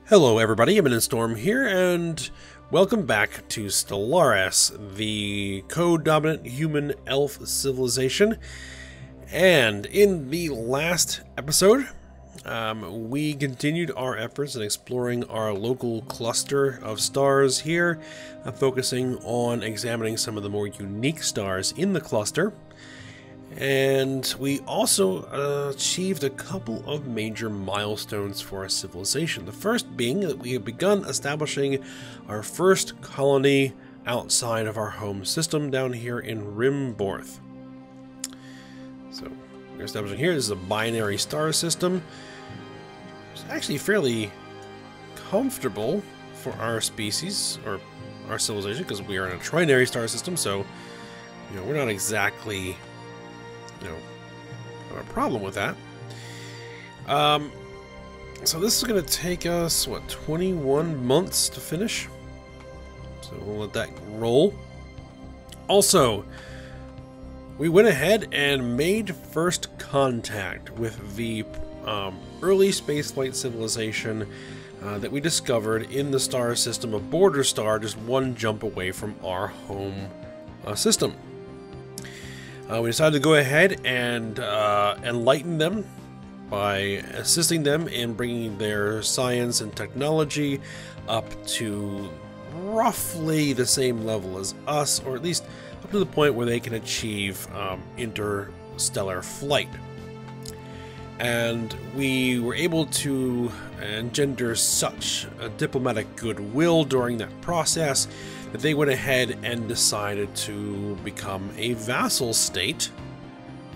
Hello everybody, Imminent Storm here, and welcome back to Stellaris, the co-dominant human elf civilization. And in the last episode, we continued our efforts in exploring our local cluster of stars here, focusing on examining some of the more unique stars in the cluster. And we also achieved a couple of major milestones for our civilization. The first being that we have begun establishing our first colony outside of our home system down here in Rimborth. So we're establishing here, this is a binary star system. It's actually fairly comfortable for our species, or our civilization, because we are in a trinary star system, so we're not exactly have a problem with that. So this is going to take us, what, 21 months to finish? So we'll let that roll. Also, we went ahead and made first contact with the early spaceflight civilization that we discovered in the star system of Border Star, just one jump away from our home system. We decided to go ahead and enlighten them by assisting them in bringing their science and technology up to roughly the same level as us, or at least up to the point where they can achieve interstellar flight. And we were able to engender such a diplomatic goodwill during that process that they went ahead and decided to become a vassal state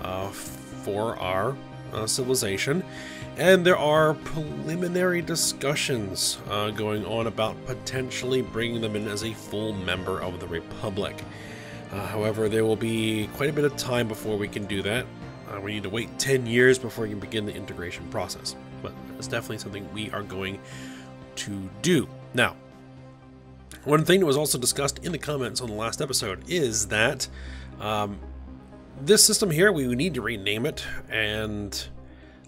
for our civilization. And there are preliminary discussions going on about potentially bringing them in as a full member of the Republic. However, there will be quite a bit of time before we can do that. We need to wait 10 years before we can begin the integration process. But it's definitely something we are going to do. Now, one thing that was also discussed in the comments on the last episode is that this system here, we need to rename it, and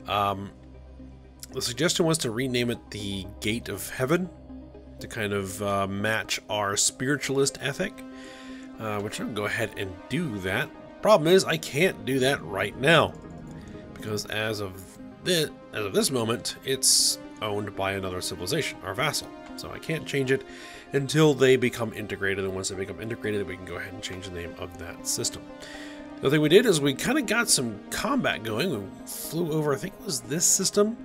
the suggestion was to rename it the Gate of Heaven to kind of match our spiritualist ethic, which I'll go ahead and do that. Problem is, I can't do that right now, because as of this moment, it's owned by another civilization, our vassal. So I can't change it until they become integrated, and once they become integrated, we can go ahead and change the name of that system. The other thing we did is we kind of got some combat going. We flew over, I think it was this system.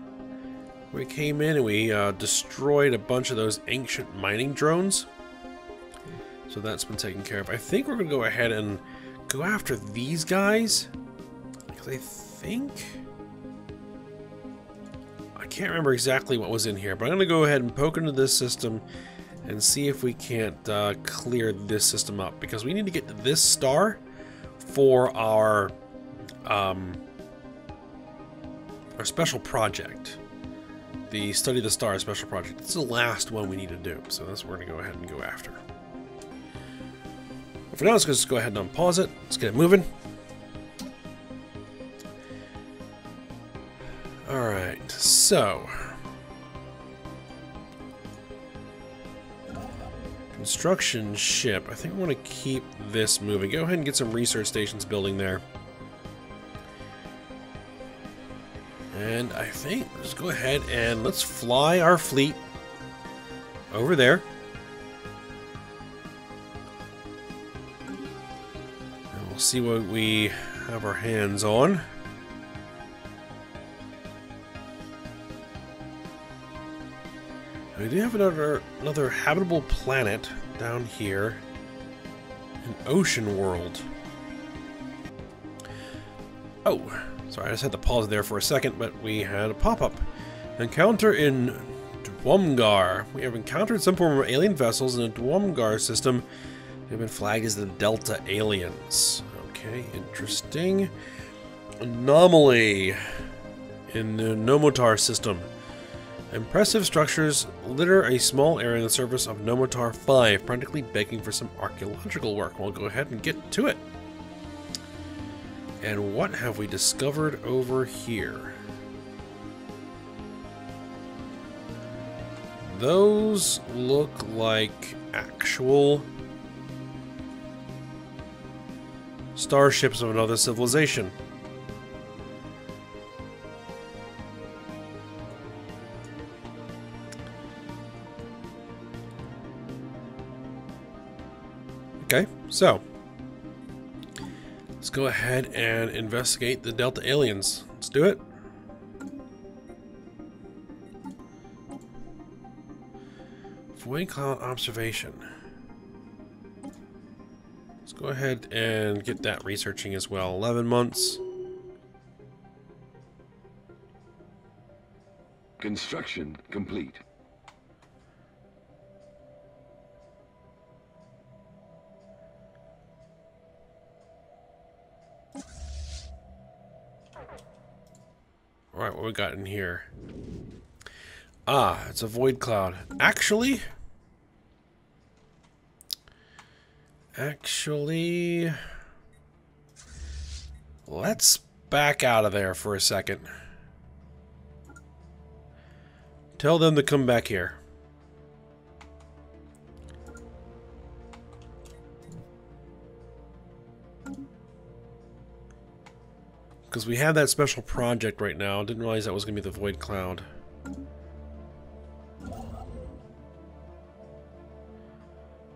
We came in and we destroyed a bunch of those ancient mining drones. So that's been taken care of. I think we're going to go ahead and go after these guys, because I think I can't remember exactly what was in here, but I'm going to go ahead and poke into this system and see if we can't clear this system up, because we need to get to this star for our special project, the Study the Stars special project. It's the last one we need to do, so that's what we're going to go ahead and go after. For now, let's just go ahead and unpause it. Let's get it moving. Alright, so construction ship. I think we want to keep this moving. Go ahead and get some research stations building there. And I think let's go ahead and let's fly our fleet over there. We'll see what we have our hands on. We do have another habitable planet down here, an ocean world. Oh, sorry, I just had to pause there for a second, but we had a pop-up. Encounter in Dwumgar. We have encountered some form of alien vessels in the Dwumgar system. They've been flagged as the Delta aliens. Okay, interesting. Anomaly in the Nomotar system. Impressive structures litter a small area on the surface of Nomotar 5, practically begging for some archaeological work. We'll go ahead and get to it. And what have we discovered over here? those look like actual starships of another civilization. Okay, so let's go ahead and investigate the Delta aliens. Let's do it. Void cloud observation. Let's go ahead and get that researching as well. 11 months. Construction complete. Alright, what we got in here? Ah, it's a void cloud. Actually, let's back out of there for a second. Tell them to come back here. Because we have that special project right now. Didn't realize that was going to be the void cloud.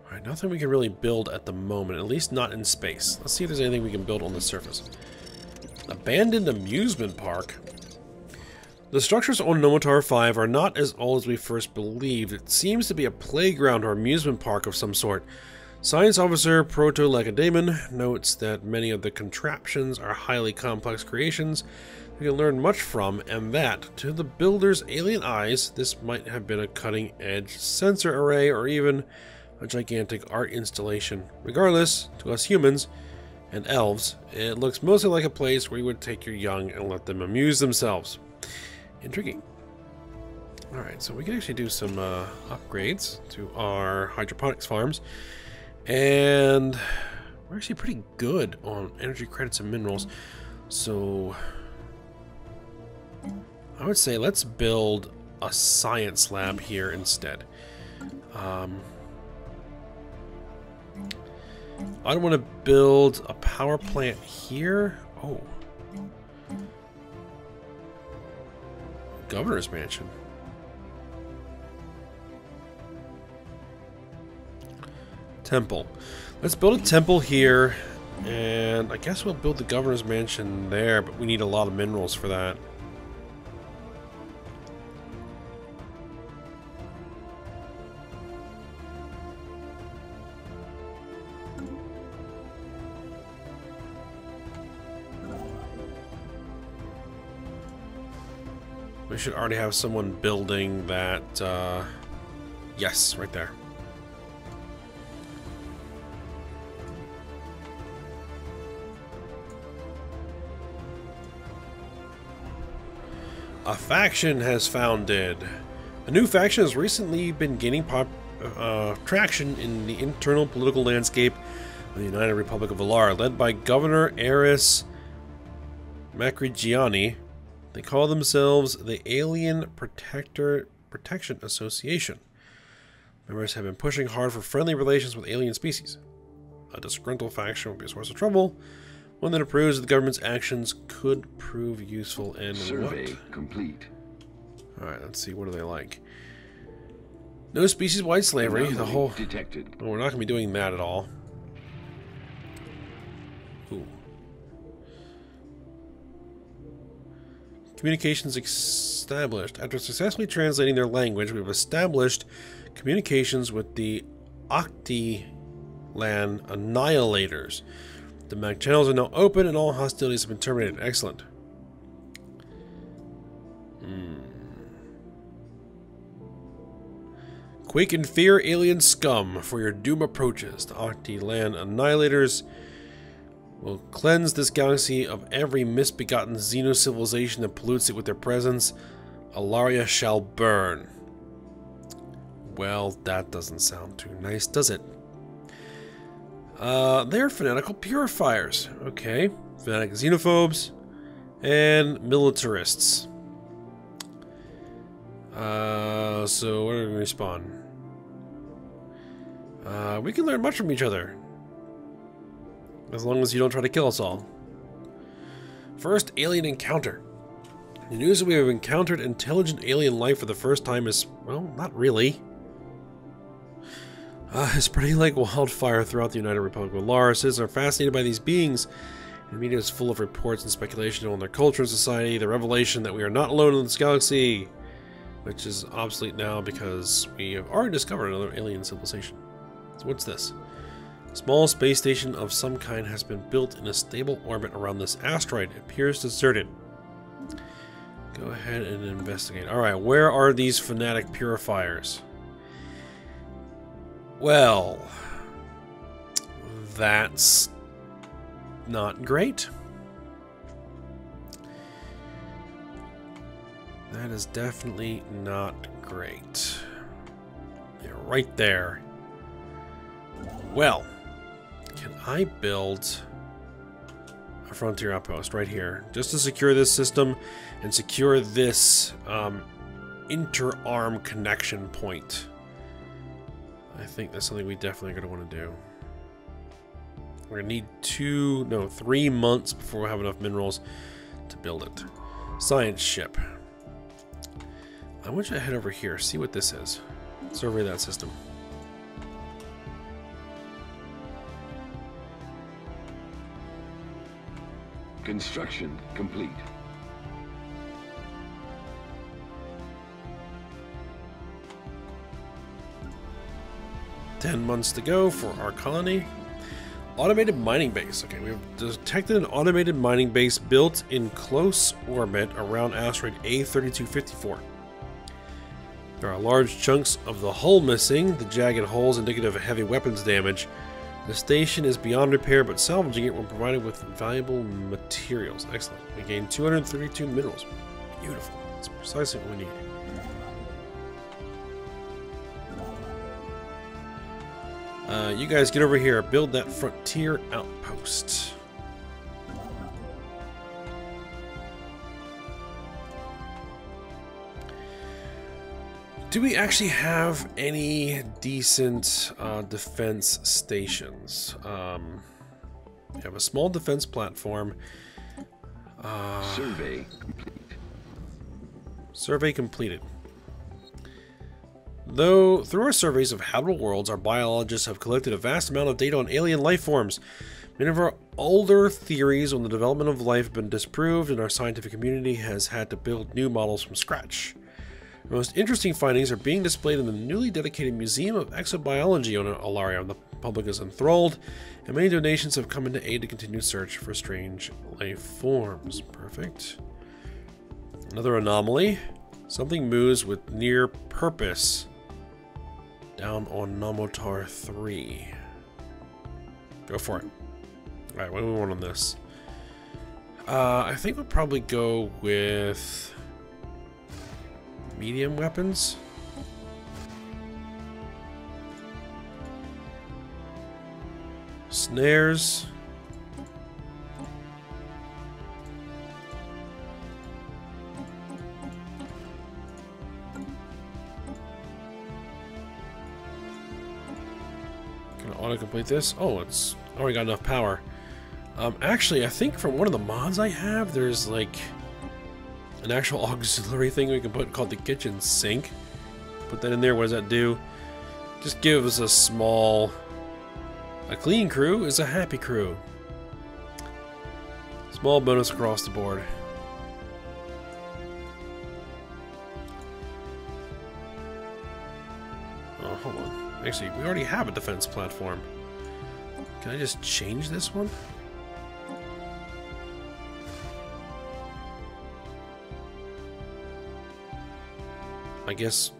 Alright, nothing we can really build at the moment, at least not in space. Let's see if there's anything we can build on the surface. Abandoned amusement park. The structures on Nomatar 5 are not as old as we first believed. It seems to be a playground or amusement park of some sort. Science Officer Proto-Lacedaemon notes that many of the contraptions are highly complex creations we can learn much from, and that, to the builder's alien eyes, this might have been a cutting-edge sensor array or even a gigantic art installation. Regardless, to us humans and elves, it looks mostly like a place where you would take your young and let them amuse themselves. Intriguing. Alright, so we can actually do some upgrades to our hydroponics farms. And we're actually pretty good on energy credits and minerals. So I would say let's build a science lab here instead. I want to build a power plant here. Oh. Governor's mansion. Temple. Let's build a temple here, and I guess we'll build the governor's mansion there, but we need a lot of minerals for that. We should already have someone building that, yes, right there. A faction has founded. A new faction has recently been gaining traction in the internal political landscape of the United Republic of Alar, led by Governor Eris Macrigiani. They call themselves the Alien Protection Association. Members have been pushing hard for friendly relations with alien species. A disgruntled faction will be a source of trouble. One that approves of the government's actions could prove useful and survey complete. Alright, let's see, what do they like? No species-wide slavery. Anomaly the whole detected. Oh, we're not gonna be doing that at all. Ooh. Communications established. After successfully translating their language, we've established communications with the Octilan Annihilators. The MAC channels are now open and all hostilities have been terminated. Excellent. Quake and fear, alien scum, for your doom approaches. The Octilan Annihilators will cleanse this galaxy of every misbegotten xeno-civilization that pollutes it with their presence. Alaria shall burn. Well, that doesn't sound too nice, does it? They're fanatical purifiers. Okay. Fanatic xenophobes and militarists. So where do we respawn? We can learn much from each other. As long as you don't try to kill us all. First alien encounter. The news that we have encountered intelligent alien life for the first time is, well, not really. It's spreading like wildfire throughout the United Republic of Alar. Citizens are fascinated by these beings. The media is full of reports and speculation on their culture and society. The revelation that we are not alone in this galaxy, which is obsolete now because we have already discovered another alien civilization. So what's this? A small space station of some kind has been built in a stable orbit around this asteroid. It appears deserted. Go ahead and investigate. Alright, where are these fanatic purifiers? Well, that's not great. That is definitely not great. They're right there. Well, can I build a frontier outpost right here just to secure this system and secure this inter-arm connection point? I think that's something we definitely are going to want to do. We're going to need 3 months before we have enough minerals to build it. Science ship. I want you to head over here, see what this is. Survey that system. Construction complete. Ten months to go for our colony. Automated mining base. Okay, we have detected an automated mining base built in close orbit around asteroid A3254. There are large chunks of the hull missing, the jagged holes indicative of heavy weapons damage. The station is beyond repair, but salvaging it will provide it with valuable materials. Excellent. We gained 232 minerals. Beautiful. That's precisely what we need. You guys get over here. Build that frontier outpost. Do we actually have any decent defense stations? We have a small defense platform. Survey complete. Survey completed. Though, through our surveys of habitable worlds, our biologists have collected a vast amount of data on alien life forms. Many of our older theories on the development of life have been disproved, and our scientific community has had to build new models from scratch. The most interesting findings are being displayed in the newly dedicated Museum of Exobiology on Alaria. The public is enthralled, and many donations have come into aid to continue search for strange life forms. Perfect. Another anomaly. Something moves with near purpose down on Nomotar 3. Go for it. Alright, what do we want on this? I think we'll probably go with medium weapons. Snares. Can I auto-complete this? Oh, it's already got enough power. Actually, I think from one of the mods I have, there's like an actual auxiliary thing we can put called the kitchen sink. Put that in there. What does that do? Just gives a small... A clean crew is a happy crew. Small bonus across the board. Oh, hold on. Actually, we already have a defense platform. Can I just change this one? I guess...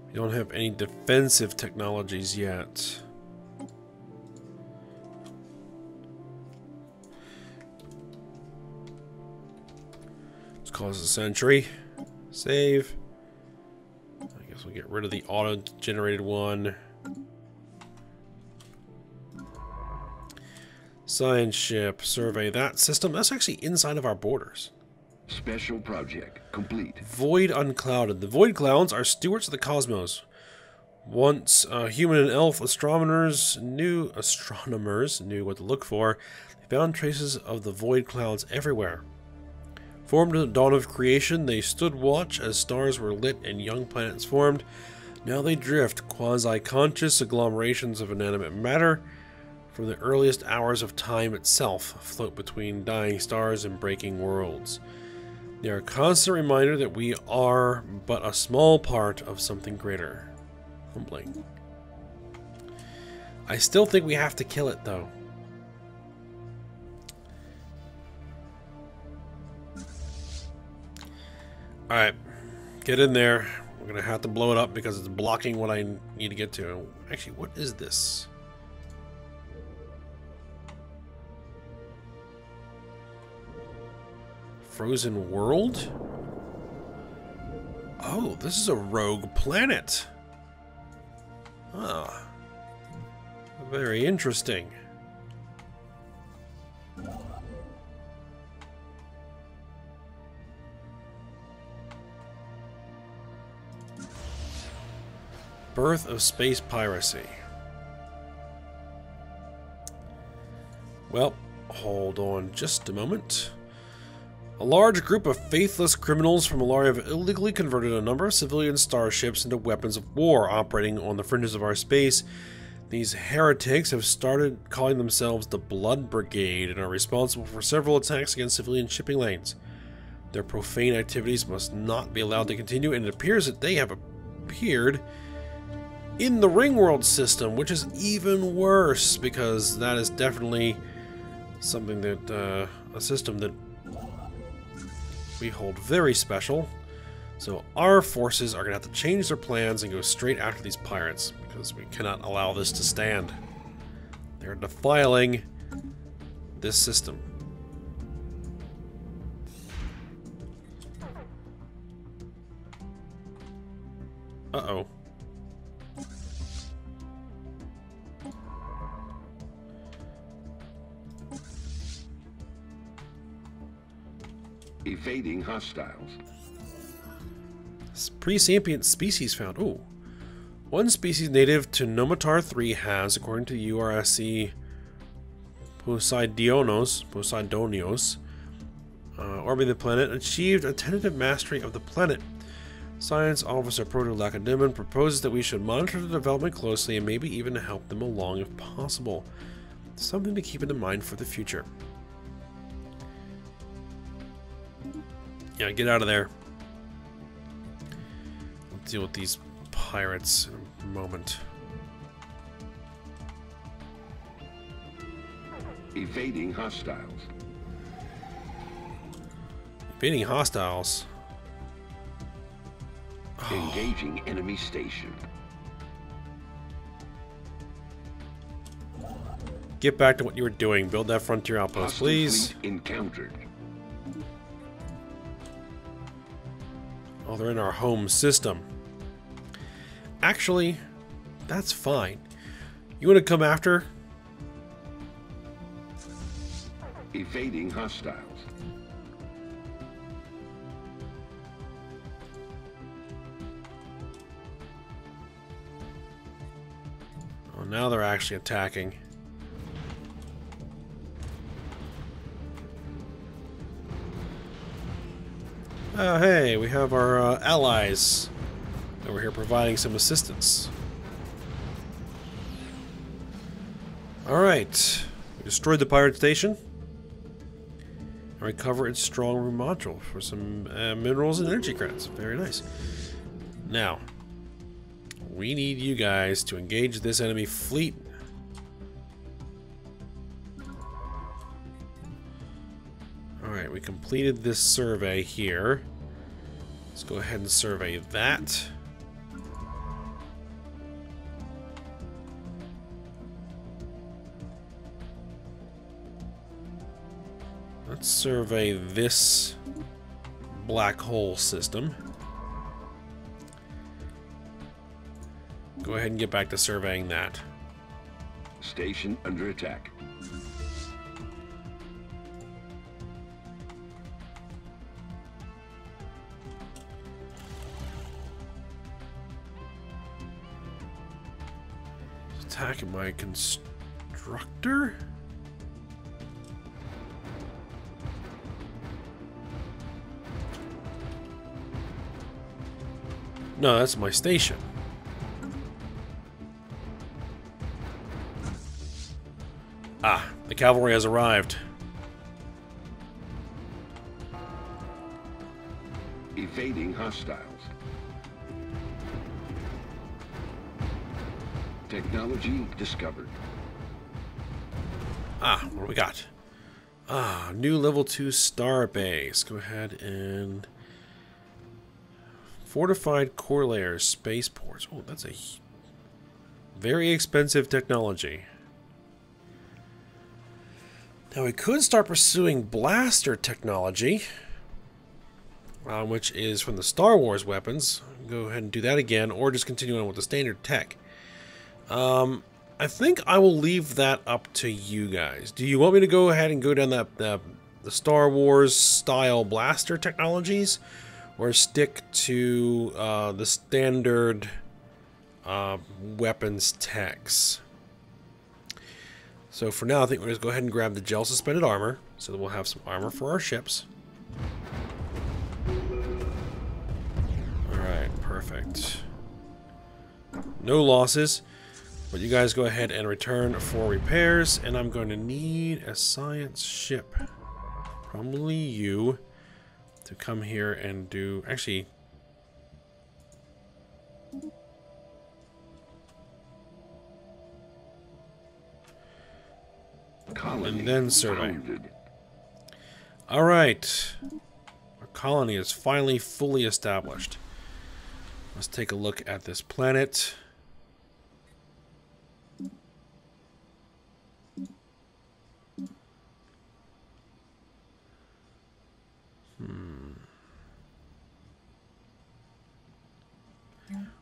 We don't have any defensive technologies yet. Let's call this a sentry. Save. I guess we'll get rid of the auto-generated one. Science ship. Survey that system. That's actually inside of our borders. Special project complete. Void unclouded. The void clouds are stewards of the cosmos. Once human and elf astronomers knew what to look for, they found traces of the void clouds everywhere. Formed at the dawn of creation, they stood watch as stars were lit and young planets formed. Now they drift, quasi-conscious agglomerations of inanimate matter. From the earliest hours of time itself, float between dying stars and breaking worlds. They are a constant reminder that we are but a small part of something greater. Humbling. I still think we have to kill it, though. Alright. Get in there. We're going to have to blow it up because it's blocking what I need to get to. Actually, what is this? Frozen world? Oh, this is a rogue planet. Ah. Very interesting. Birth of space piracy. Well, hold on just a moment. A large group of faithless criminals from Alar have illegally converted a number of civilian starships into weapons of war operating on the fringes of our space. These heretics have started calling themselves the Blood Brigade and are responsible for several attacks against civilian shipping lanes. Their profane activities must not be allowed to continue, and it appears that they have appeared in the Ringworld system, which is even worse, because that is definitely something that, a system that we hold very special. So our forces are going to have to change their plans and go straight after these pirates, because we cannot allow this to stand. They're defiling this system. Uh-oh. Evading hostiles. Pre-sapient species found. Ooh. One species native to Nomatar 3 has, according to URSC Poseidonios, orbiting the planet, achieved a tentative mastery of the planet. Science Officer Proto Lacedaemon proposes that we should monitor the development closely and maybe even help them along if possible. Something to keep in mind for the future. Yeah, get out of there. We'll deal with these pirates in a moment. Evading hostiles. Evading hostiles. Engaging enemy station. Get back to what you were doing. Build that frontier outpost, Hostile please. fleet encountered. Oh, they're in our home system. Actually, that's fine. You want to come after? Evading hostiles. Oh, now they're actually attacking. Oh, hey, we have our allies over here providing some assistance. Alright, we destroyed the pirate station and recover its strong room module for some minerals and energy credits. Very nice. Now, we need you guys to engage this enemy fleet. Alright, we completed this survey here. Let's go ahead and survey that. Let's survey this black hole system. Go ahead and get back to surveying that. Station under attack. Attacking my constructor? No, that's my station. Ah, the cavalry has arrived. Evading hostiles. Technology discovered. Ah, what do we got? Ah, new level 2 star base. Go ahead and... Fortified core layers, spaceports. Oh, that's a very expensive technology. Now we could start pursuing blaster technology, which is from the Star Wars weapons. Go ahead and do that again, or just continue on with the standard tech. I think I will leave that up to you guys. Do you want me to go ahead and go down the Star Wars style blaster technologies, or stick to the standard weapons techs? So for now, I think we're going to go ahead and grab the gel suspended armor, so that we'll have some armor for our ships. Alright, perfect. No losses, but you guys go ahead and return for repairs, and I'm going to need a science ship. Probably you, to come here and do... Actually... Colony and then survey. founded. Alright. Our colony is finally fully established. Let's take a look at this planet.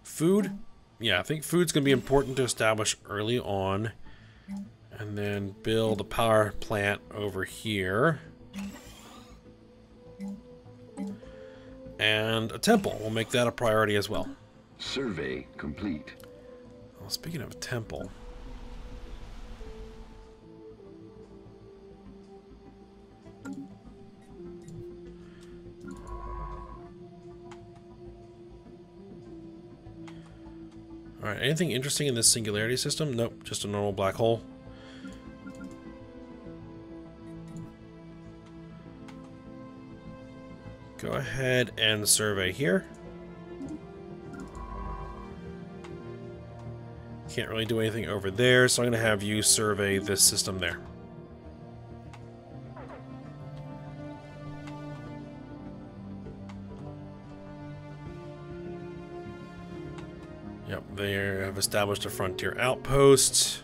Food? Yeah, I think food's going to be important to establish early on. And then build a power plant over here. And a temple. We'll make that a priority as well. Survey complete. Well, speaking of a temple. Alright, anything interesting in this singularity system? Nope, just a normal black hole. Go ahead and survey here. Can't really do anything over there, so I'm going to have you survey this system there. Yep, they have established a frontier outpost.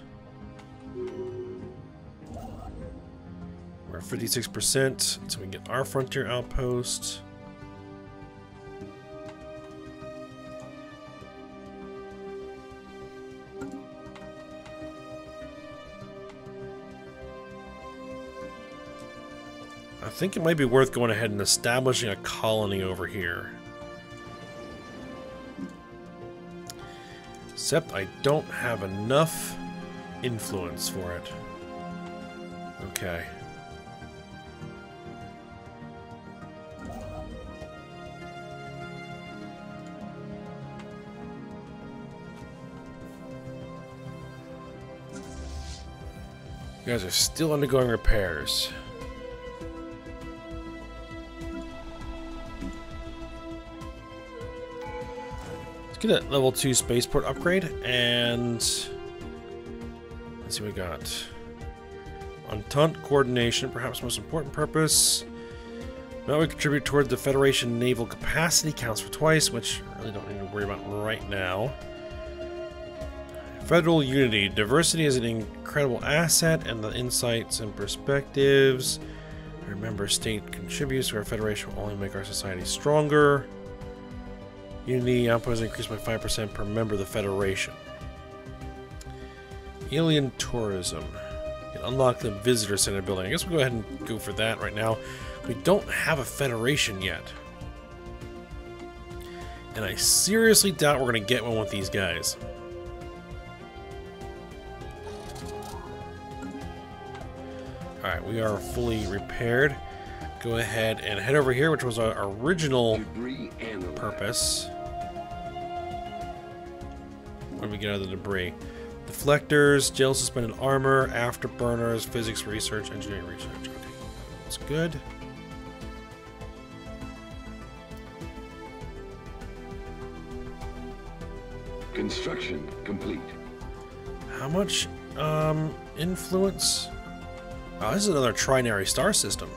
We're at 56%, so we get our frontier outpost. I think it might be worth going ahead and establishing a colony over here. Except I don't have enough influence for it. Okay. You guys are still undergoing repairs. Let's get a level 2 spaceport upgrade, and let's see what we got. Entente coordination, perhaps most important purpose. Now we contribute toward the Federation naval capacity, counts for twice, which I really don't need to worry about right now. Federal unity. Diversity is an incredible asset, and the insights and perspectives. Remember, state contributes to our federation will only make our society stronger. Unity output is increased by 5% per member of the federation. Alien tourism. You can unlock the visitor center building. I guess we'll go ahead and go for that right now. We don't have a federation yet. And I seriously doubt we're going to get one with these guys. Alright, we are fully repaired. Go ahead and head over here, which was our original purpose. What do we get out of the debris? Deflectors, gel suspended armor, afterburners, physics research, engineering research. Okay, that's good. Construction complete. How much influence? Oh, this is another trinary star system.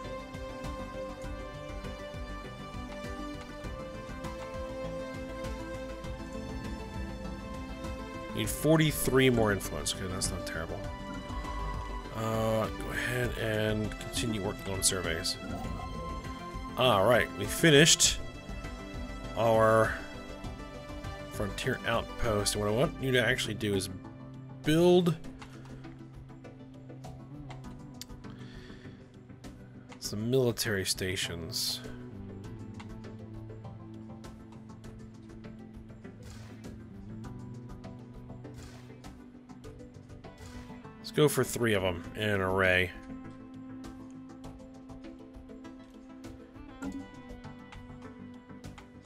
Need 43 more influence. Okay, that's not terrible. Go ahead and continue working on surveys. Alright, we finished our frontier outpost. And what I want you to actually do is build some military stations. Let's go for 3 of them in an array.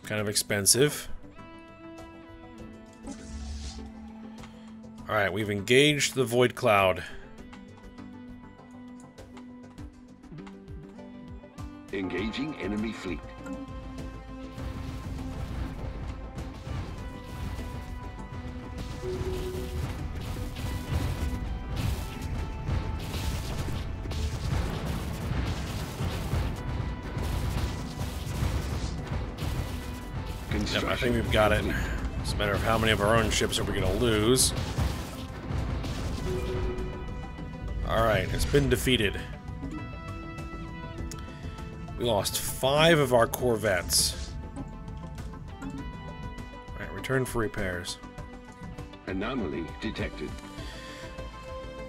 Kind of expensive. Alright, we've engaged the Void Cloud. Engaging enemy fleet. Yep, I think we've got it. It's a matter of how many of our own ships are we going to lose. Alright, it's been defeated. We lost 5 of our corvettes. Alright, return for repairs. Anomaly detected.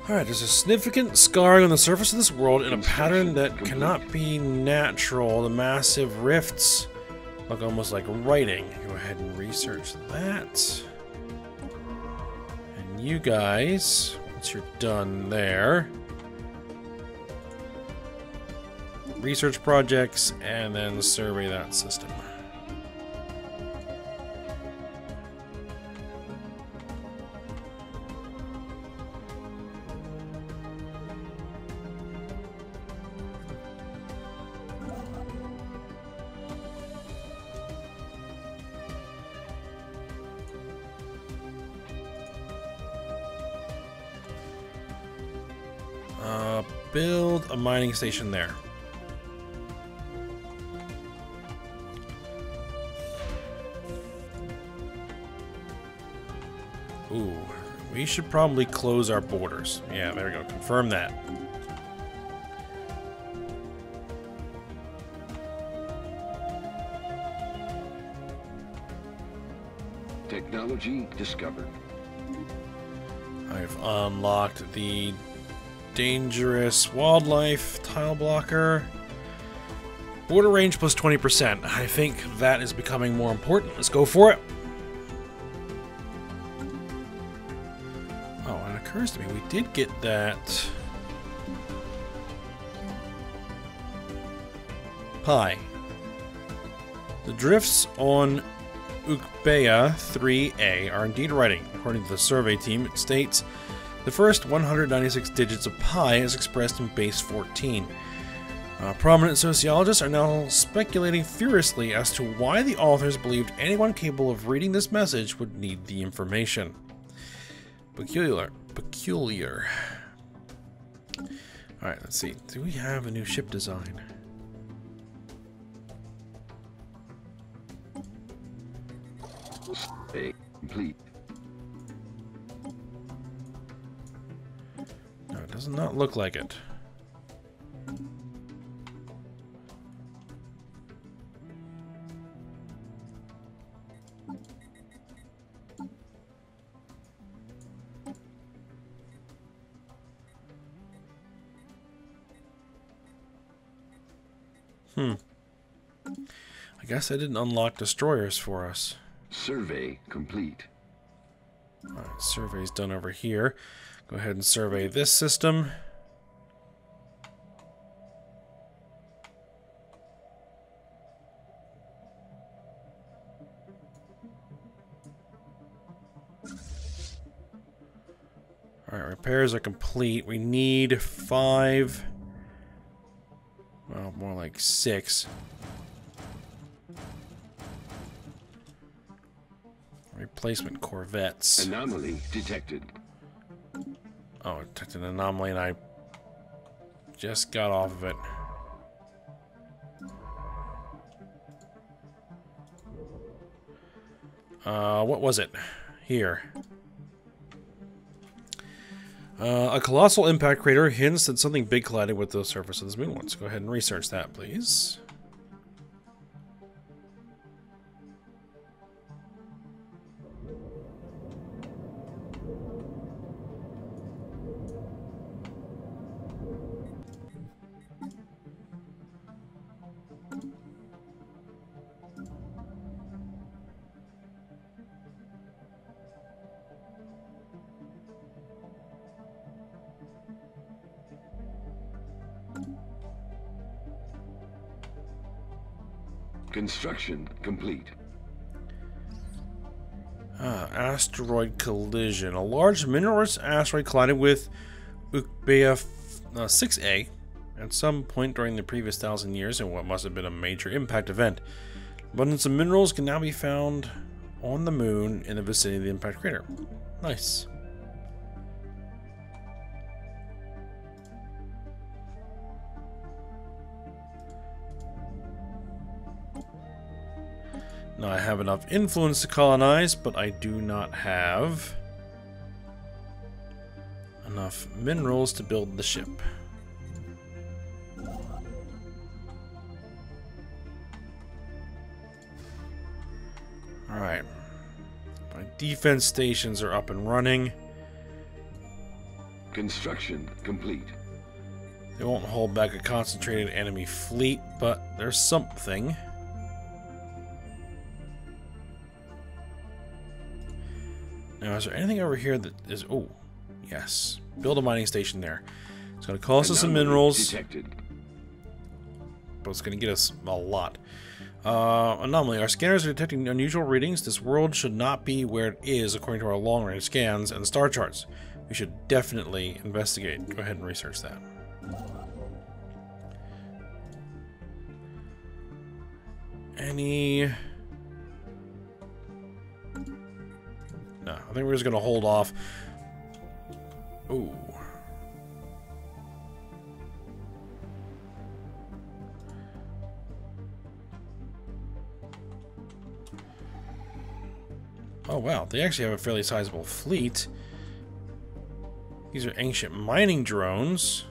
Alright, there's a significant scarring on the surface of this world in a pattern that cannot be natural. The massive rifts look almost like writing. Go ahead and research that. And you guys, once you're done there, research projects and then survey that system. Build a mining station there. Ooh, we should probably close our borders. Yeah, there we go. Confirm that. Technology discovered. I've unlocked the dangerous wildlife tile blocker. Border range plus 20%. I think that is becoming more important. Let's go for it. Oh, and it occurs to me we did get that pie. The drifts on Utopia 3A are indeed writing. According to the survey team, it states the first 196 digits of pi is expressed in base 14. Prominent sociologists are now speculating furiously as to why the authors believed anyone capable of reading this message would need the information. Peculiar. Alright, let's see. Do we have a new ship design? Complete. No, it does not look like it. I guess I didn't unlock destroyers for us. Survey complete. Alright, survey's done over here. Go ahead and survey this system. Alright, repairs are complete. We need 5. Well, more like 6. Replacement corvettes. Anomaly detected. Oh, I detected an anomaly and I just got off of it. What was it? Here. A colossal impact crater hints that something big collided with the surface of this moon. Let's go ahead and research that, please. Construction complete. Asteroid collision. A large mineral-rich asteroid collided with Utopia 6A at some point during the previous 1,000 years in what must have been a major impact event. Abundance of minerals can now be found on the moon in the vicinity of the impact crater. Nice. Now I have enough influence to colonize, but I do not have enough minerals to build the ship. Alright. My defense stations are up and running. Construction complete. They won't hold back a concentrated enemy fleet, but there's something. Now, is there anything over here that is... Oh, yes. Build a mining station there. It's going to cost us some minerals. Detected. But it's going to get us a lot. Anomaly. Our scanners are detecting unusual readings. This world should not be where it is according to our long-range scans and star charts. We should definitely investigate. Go ahead and research that. Any... No, I think we're just going to hold off. Ooh. Oh, wow. They actually have a fairly sizable fleet. These are ancient mining drones.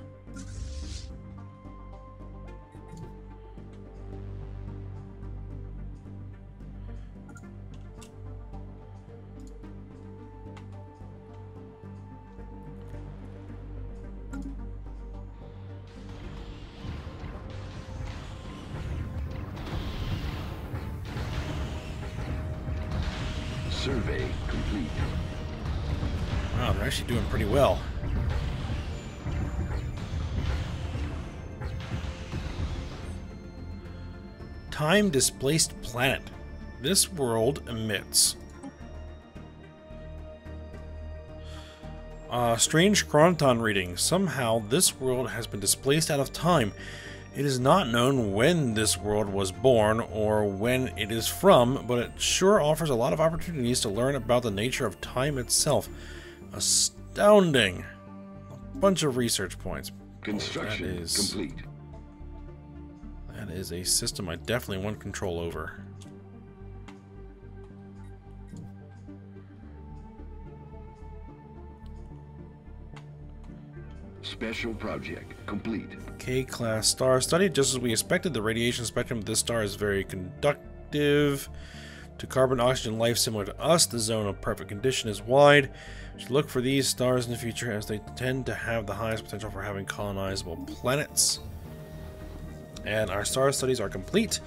Survey complete. Wow, they're actually doing pretty well. Time-displaced planet. This world emits strange chronoton reading. Somehow, this world has been displaced out of time. It is not known when this world was born or when it is from, but it sure offers a lot of opportunities to learn about the nature of time itself. Astounding. A bunch of research points. Construction complete. That is a system I definitely want control over. Special project complete. K-class star study. Just as we expected, the radiation spectrum of this star is very conductive to carbon, oxygen, life similar to us. The zone of perfect condition is wide. We should look for these stars in the future as they tend to have the highest potential for having colonizable planets. And our star studies are complete.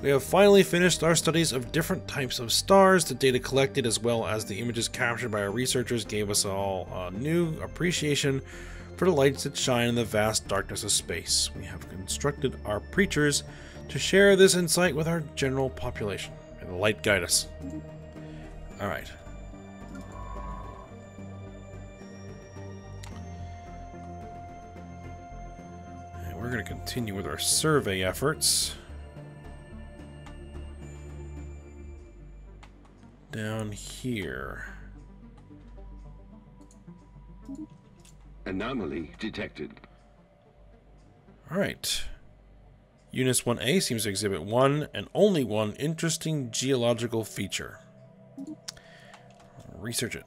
We have finally finished our studies of different types of stars. The data collected as well as the images captured by our researchers gave us all a new appreciation for the lights that shine in the vast darkness of space. We have constructed our preachers to share this insight with our general population. May the light guide us. Alright. And we're going to continue with our survey efforts. Down here. Anomaly detected. Alright. Unit 1A seems to exhibit one and only one interesting geological feature. Research it.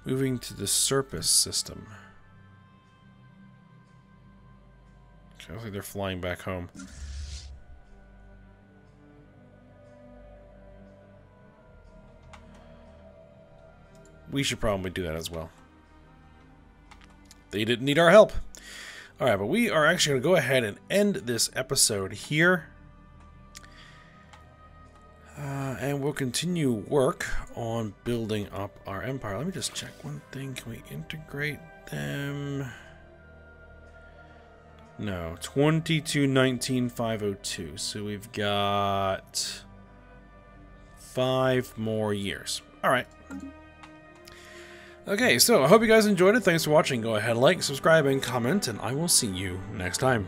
Moving to the Surface system. Okay, looks like they're flying back home. We should probably do that as well. They didn't need our help. Alright, but we are actually going to go ahead and end this episode here. And we'll continue work on building up our empire. Let me just check one thing. Can we integrate them? No. 2219,502. So we've got 5 more years. Alright. Okay, so I hope you guys enjoyed it. Thanks for watching. Go ahead, like, subscribe, and comment, and I will see you next time.